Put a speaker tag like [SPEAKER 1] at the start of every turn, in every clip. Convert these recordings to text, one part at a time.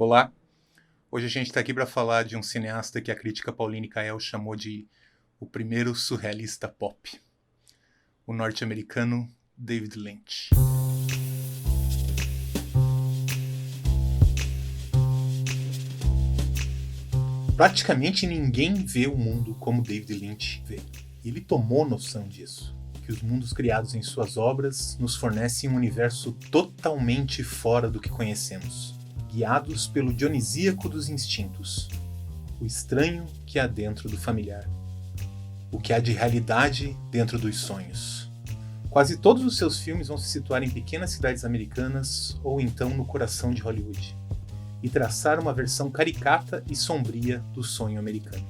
[SPEAKER 1] Olá, hoje a gente está aqui para falar de um cineasta que a crítica Pauline Kael chamou de o primeiro surrealista pop, o norte-americano David Lynch. Praticamente ninguém vê o mundo como David Lynch vê. Ele tomou noção disso, que os mundos criados em suas obras nos fornecem um universo totalmente fora do que conhecemos, guiados pelo dionisíaco dos instintos, o estranho que há dentro do familiar, o que há de realidade dentro dos sonhos. Quase todos os seus filmes vão se situar em pequenas cidades americanas ou então no coração de Hollywood, e traçar uma versão caricata e sombria do sonho americano.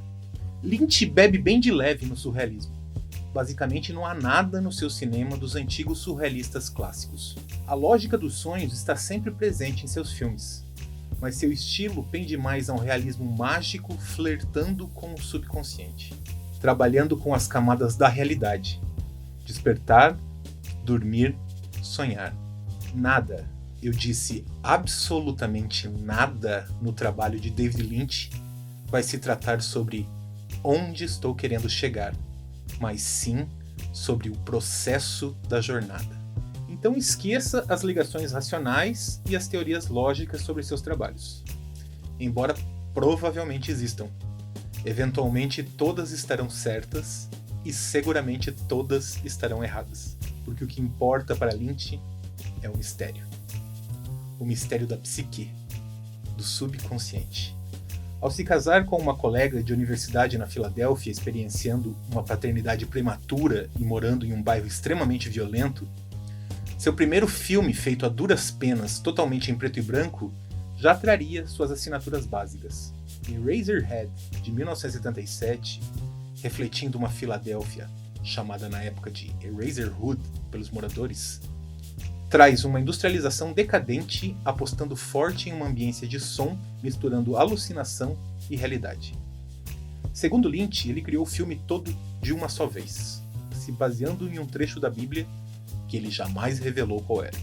[SPEAKER 1] Lynch bebe bem de leve no surrealismo. Basicamente não há nada no seu cinema dos antigos surrealistas clássicos. A lógica dos sonhos está sempre presente em seus filmes, mas seu estilo pende mais a um realismo mágico flertando com o subconsciente, trabalhando com as camadas da realidade. Despertar, dormir, sonhar. Nada, eu disse absolutamente nada no trabalho de David Lynch vai se tratar sobre onde estou querendo chegar, mas sim sobre o processo da jornada. Então esqueça as ligações racionais e as teorias lógicas sobre seus trabalhos. Embora provavelmente existam, eventualmente todas estarão certas e seguramente todas estarão erradas, porque o que importa para Lynch é o mistério. O mistério da psique, do subconsciente. Ao se casar com uma colega de universidade na Filadélfia, experienciando uma paternidade prematura e morando em um bairro extremamente violento, seu primeiro filme, feito a duras penas, totalmente em preto e branco, já traria suas assinaturas básicas. Eraserhead, de 1977, refletindo uma Filadélfia chamada na época de Eraserhood pelos moradores, traz uma industrialização decadente, apostando forte em uma ambiência de som, misturando alucinação e realidade. Segundo Lynch, ele criou o filme todo de uma só vez, se baseando em um trecho da Bíblia que ele jamais revelou qual era.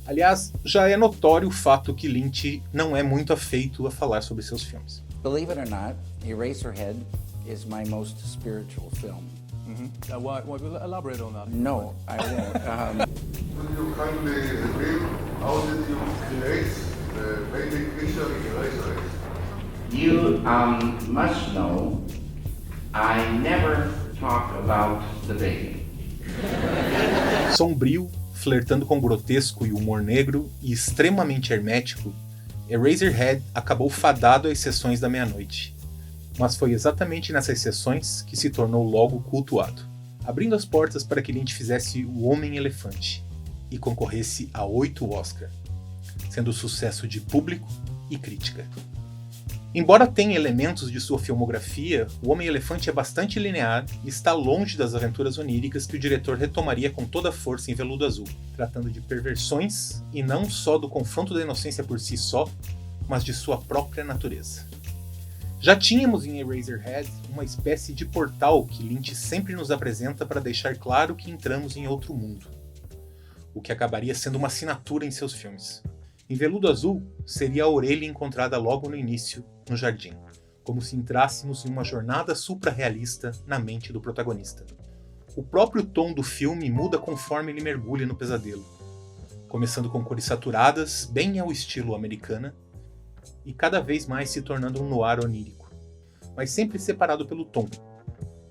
[SPEAKER 1] Aliás, já é notório o fato que Lynch não é muito afeito a falar sobre seus filmes.
[SPEAKER 2] Believe it or not, Eraserhead is my most spiritual film.
[SPEAKER 3] Elaborate on that.
[SPEAKER 2] No, I won't.
[SPEAKER 4] Could you kindly reveal how did you create the baby creature in Eraserhead?
[SPEAKER 5] You must know, I never talk about the baby.
[SPEAKER 1] Sombrio, flertando com grotesco e humor negro e extremamente hermético, Eraserhead acabou fadado às sessões da meia-noite. Mas foi exatamente nessas sessões que se tornou logo cultuado, abrindo as portas para que Lynch fizesse O Homem-Elefante e concorresse a 8 Oscar, sendo sucesso de público e crítica. Embora tenha elementos de sua filmografia, O Homem-Elefante é bastante linear e está longe das aventuras oníricas que o diretor retomaria com toda a força em Veludo Azul, tratando de perversões e não só do confronto da inocência por si só, mas de sua própria natureza. Já tínhamos em Eraserhead uma espécie de portal que Lynch sempre nos apresenta para deixar claro que entramos em outro mundo, o que acabaria sendo uma assinatura em seus filmes. Em Veludo Azul, seria a orelha encontrada logo no início, no jardim, como se entrássemos em uma jornada supra-realista na mente do protagonista. O próprio tom do filme muda conforme ele mergulha no pesadelo, começando com cores saturadas, bem ao estilo americana, e cada vez mais se tornando um noir onírico, mas sempre separado pelo tom,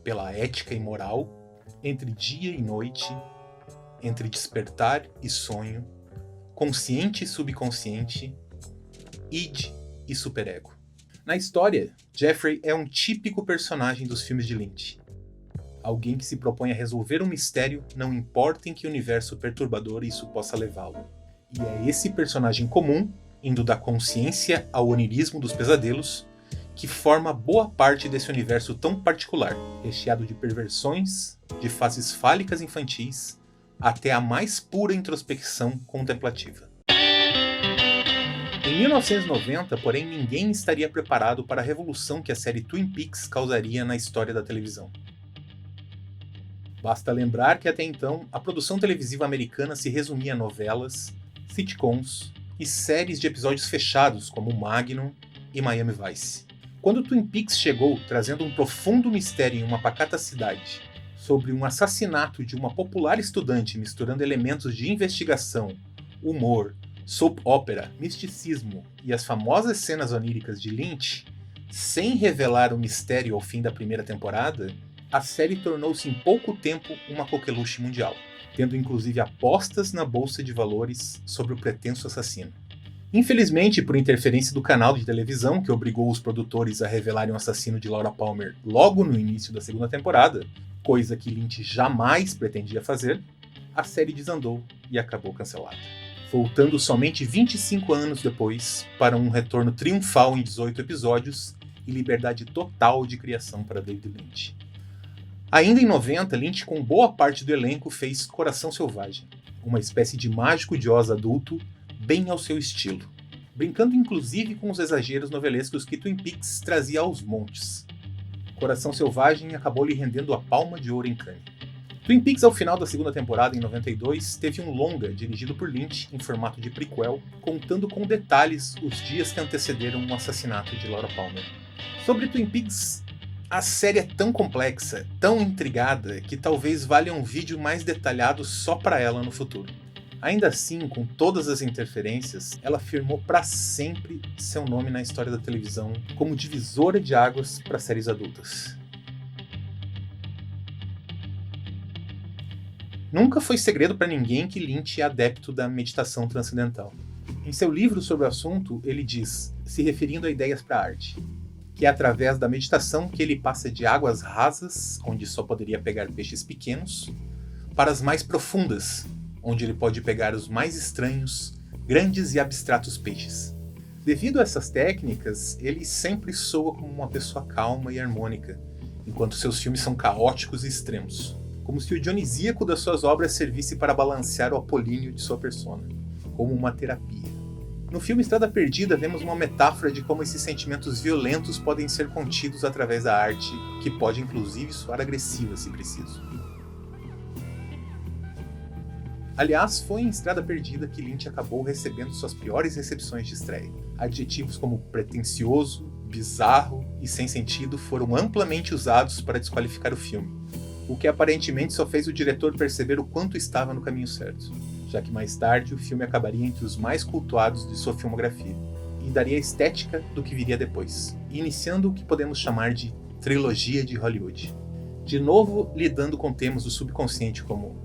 [SPEAKER 1] pela ética e moral, entre dia e noite, entre despertar e sonho, consciente e subconsciente, id e superego. Na história, Jeffrey é um típico personagem dos filmes de Lynch. Alguém que se propõe a resolver um mistério, não importa em que universo perturbador isso possa levá-lo. E é esse personagem comum, indo da consciência ao onirismo dos pesadelos, que forma boa parte desse universo tão particular, recheado de perversões, de faces fálicas infantis, até a mais pura introspecção contemplativa. Em 1990, porém, ninguém estaria preparado para a revolução que a série Twin Peaks causaria na história da televisão. Basta lembrar que até então a produção televisiva americana se resumia a novelas, sitcoms, e séries de episódios fechados como Magnum e Miami Vice. Quando Twin Peaks chegou trazendo um profundo mistério em uma pacata cidade, sobre um assassinato de uma popular estudante misturando elementos de investigação, humor, soap opera, misticismo e as famosas cenas oníricas de Lynch, sem revelar o mistério ao fim da primeira temporada, a série tornou-se em pouco tempo uma coqueluche mundial, tendo inclusive apostas na bolsa de valores sobre o pretenso assassino. Infelizmente, por interferência do canal de televisão que obrigou os produtores a revelarem o assassino de Laura Palmer logo no início da segunda temporada, coisa que Lynch jamais pretendia fazer, a série desandou e acabou cancelada, voltando somente 25 anos depois para um retorno triunfal em 18 episódios e liberdade total de criação para David Lynch. Ainda em 90, Lynch com boa parte do elenco fez Coração Selvagem, uma espécie de Mágico de Oz adulto bem ao seu estilo, brincando inclusive com os exageros novelescos que Twin Peaks trazia aos montes. Coração Selvagem acabou lhe rendendo a Palma de Ouro em Cannes. Twin Peaks, ao final da segunda temporada, em 92, teve um longa dirigido por Lynch em formato de prequel, contando com detalhes os dias que antecederam o assassinato de Laura Palmer. Sobre Twin Peaks, a série é tão complexa, tão intrigada, que talvez valha um vídeo mais detalhado só para ela no futuro. Ainda assim, com todas as interferências, ela firmou para sempre seu nome na história da televisão como divisora de águas para séries adultas. Nunca foi segredo para ninguém que Lynch é adepto da meditação transcendental. Em seu livro sobre o assunto, ele diz, se referindo a ideias para a arte, que é através da meditação que ele passa de águas rasas, onde só poderia pegar peixes pequenos, para as mais profundas, onde ele pode pegar os mais estranhos, grandes e abstratos peixes. Devido a essas técnicas, ele sempre soa como uma pessoa calma e harmônica, enquanto seus filmes são caóticos e extremos, como se o dionisíaco das suas obras servisse para balancear o apolíneo de sua persona, como uma terapia. No filme Estrada Perdida, vemos uma metáfora de como esses sentimentos violentos podem ser contidos através da arte, que pode inclusive soar agressiva se preciso. Aliás, foi em Estrada Perdida que Lynch acabou recebendo suas piores recepções de estreia. Adjetivos como pretensioso, bizarro e sem sentido foram amplamente usados para desqualificar o filme, o que aparentemente só fez o diretor perceber o quanto estava no caminho certo, já que mais tarde o filme acabaria entre os mais cultuados de sua filmografia, e daria a estética do que viria depois, iniciando o que podemos chamar de trilogia de Hollywood. De novo, lidando com temas do subconsciente como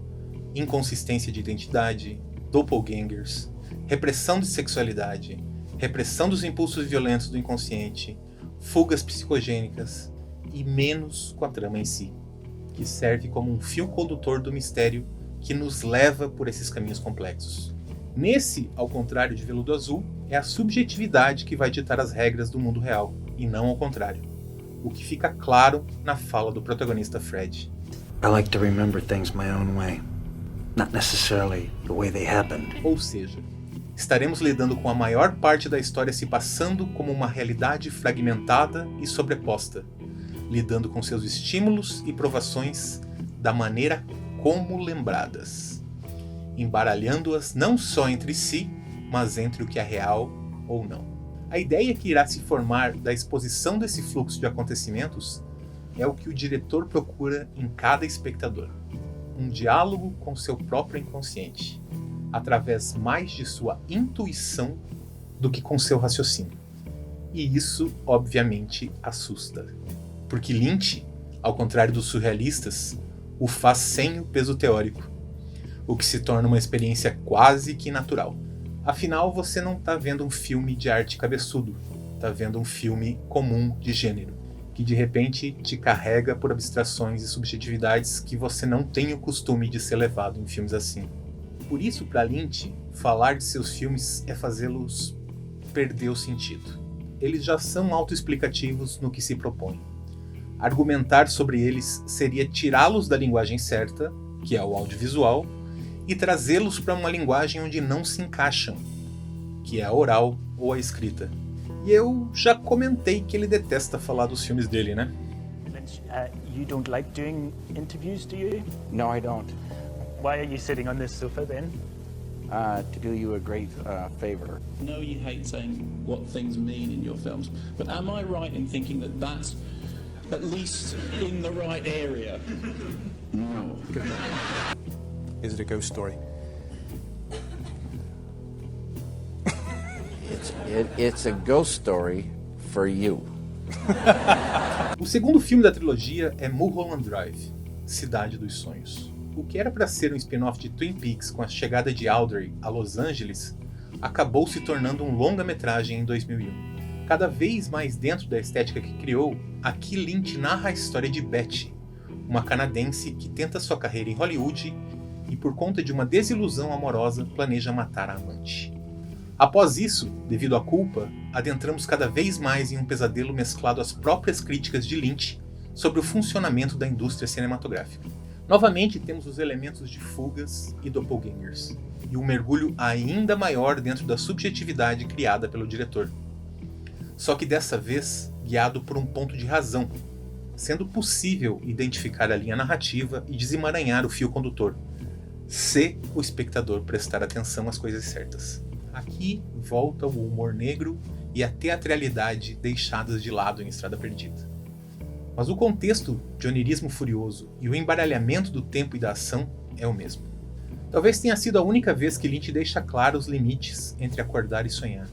[SPEAKER 1] inconsistência de identidade, doppelgangers, repressão de sexualidade, repressão dos impulsos violentos do inconsciente, fugas psicogênicas e menos com a trama em si, que serve como um fio condutor do mistério que nos leva por esses caminhos complexos. Nesse, ao contrário de Veludo Azul, é a subjetividade que vai ditar as regras do mundo real, e não ao contrário, o que fica claro na fala do protagonista Fred.
[SPEAKER 6] I like to remember things my own way. Not necessarily the way they happened.
[SPEAKER 1] Ou seja, estaremos lidando com a maior parte da história se passando como uma realidade fragmentada e sobreposta, lidando com seus estímulos e provações da maneira como lembradas, embaralhando-as não só entre si, mas entre o que é real ou não. A ideia que irá se formar da exposição desse fluxo de acontecimentos é o que o diretor procura em cada espectador. Um diálogo com seu próprio inconsciente, através mais de sua intuição do que com seu raciocínio. E isso, obviamente, assusta. Porque Lynch, ao contrário dos surrealistas, o faz sem o peso teórico, o que se torna uma experiência quase que natural. Afinal, você não está vendo um filme de arte cabeçudo, está vendo um filme comum de gênero, que de repente te carrega por abstrações e subjetividades que você não tem o costume de ser levado em filmes assim. Por isso, para Lynch, falar de seus filmes é fazê-los perder o sentido. Eles já são autoexplicativos no que se propõem. Argumentar sobre eles seria tirá-los da linguagem certa, que é o audiovisual, e trazê-los para uma linguagem onde não se encaixam, que é a oral ou a escrita. E eu já comentei que ele detesta falar dos filmes dele, né?
[SPEAKER 7] Lynch, you don't like doing interviews, do you?
[SPEAKER 2] No, I don't.
[SPEAKER 7] Why are you sitting on this sofa then?
[SPEAKER 2] to do you a great favor.
[SPEAKER 8] I know you hate saying what things mean in your films, but am I right in thinking that that's at least in the right area?
[SPEAKER 2] No.
[SPEAKER 3] Is it a ghost story?
[SPEAKER 2] It's a ghost story for you.
[SPEAKER 1] O segundo filme da trilogia é Mulholland Drive, Cidade dos Sonhos. O que era para ser um spin-off de Twin Peaks com a chegada de Audrey a Los Angeles, acabou se tornando um longa-metragem em 2001. Cada vez mais dentro da estética que criou, aqui Lynch narra a história de Betty, uma canadense que tenta sua carreira em Hollywood e por conta de uma desilusão amorosa planeja matar a amante. Após isso, devido à culpa, adentramos cada vez mais em um pesadelo mesclado às próprias críticas de Lynch sobre o funcionamento da indústria cinematográfica. Novamente temos os elementos de fugas e doppelgangers, e um mergulho ainda maior dentro da subjetividade criada pelo diretor. Só que dessa vez guiado por um ponto de razão, sendo possível identificar a linha narrativa e desemaranhar o fio condutor, se o espectador prestar atenção às coisas certas. Aqui volta o humor negro e a teatralidade deixadas de lado em Estrada Perdida. Mas o contexto de onirismo furioso e o embaralhamento do tempo e da ação é o mesmo. Talvez tenha sido a única vez que Lynch deixa claro os limites entre acordar e sonhar,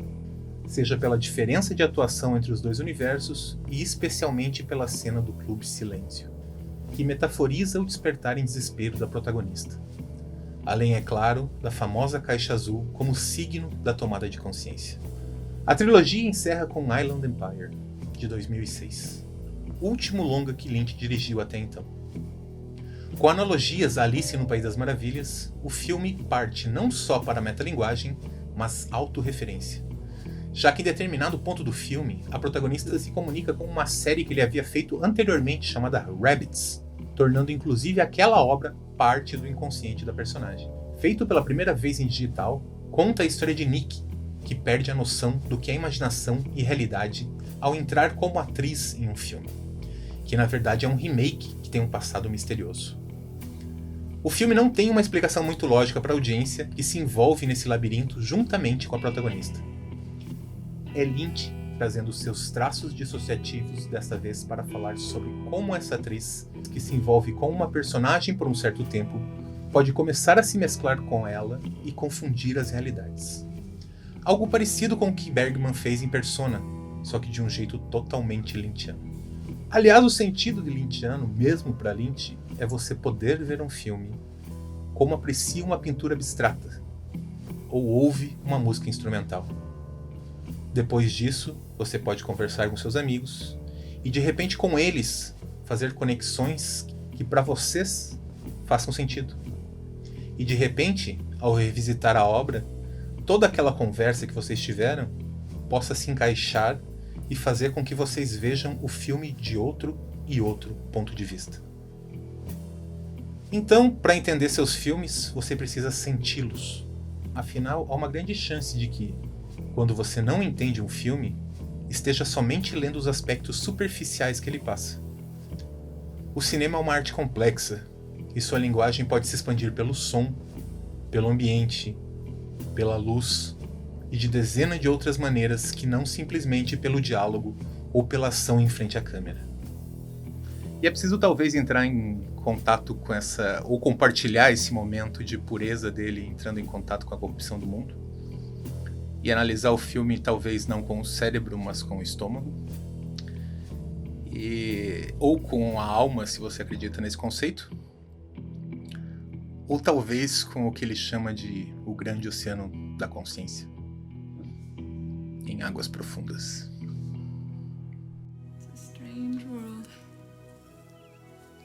[SPEAKER 1] seja pela diferença de atuação entre os dois universos e especialmente pela cena do Clube Silêncio, que metaforiza o despertar em desespero da protagonista. Além, é claro, da famosa caixa azul como signo da tomada de consciência. A trilogia encerra com Island Empire, de 2006. Último longa que Lynch dirigiu até então. Com analogias a Alice no País das Maravilhas, o filme parte não só para a metalinguagem, mas autorreferência. Já que em determinado ponto do filme, a protagonista se comunica com uma série que ele havia feito anteriormente chamada Rabbids, tornando inclusive aquela obra parte do inconsciente da personagem. Feito pela primeira vez em digital, conta a história de Nick, que perde a noção do que é imaginação e realidade ao entrar como atriz em um filme, que na verdade é um remake que tem um passado misterioso. O filme não tem uma explicação muito lógica para a audiência que se envolve nesse labirinto juntamente com a protagonista. É Lynch trazendo seus traços dissociativos desta vez para falar sobre como essa atriz, que se envolve com uma personagem por um certo tempo, pode começar a se mesclar com ela e confundir as realidades. Algo parecido com o que Bergman fez em Persona, só que de um jeito totalmente lynchiano. Aliás, o sentido de lynchiano, mesmo para Lynch, é você poder ver um filme como aprecia uma pintura abstrata, ou ouve uma música instrumental. Depois disso, você pode conversar com seus amigos e de repente com eles fazer conexões que para vocês façam sentido. E de repente, ao revisitar a obra, toda aquela conversa que vocês tiveram possa se encaixar e fazer com que vocês vejam o filme de outro e outro ponto de vista. Então, para entender seus filmes, você precisa senti-los. Afinal, há uma grande chance de que, quando você não entende um filme, esteja somente lendo os aspectos superficiais que ele passa. O cinema é uma arte complexa, e sua linguagem pode se expandir pelo som, pelo ambiente, pela luz e de dezenas de outras maneiras que não simplesmente pelo diálogo ou pela ação em frente à câmera. E é preciso talvez entrar em contato com essa, ou compartilhar esse momento de pureza dele entrando em contato com a corrupção do mundo, e analisar o filme talvez não com o cérebro, mas com o estômago, ou com a alma, se você acredita nesse conceito, ou talvez com o que ele chama de o grande oceano da consciência, em águas profundas.
[SPEAKER 9] It's a strange world,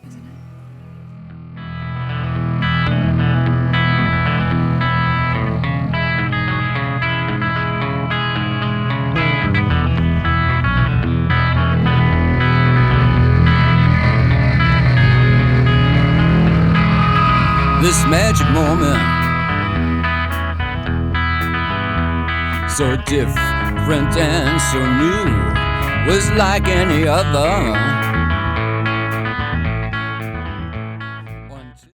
[SPEAKER 9] isn't it?
[SPEAKER 10] This magic moment, so different and so new, was like any other.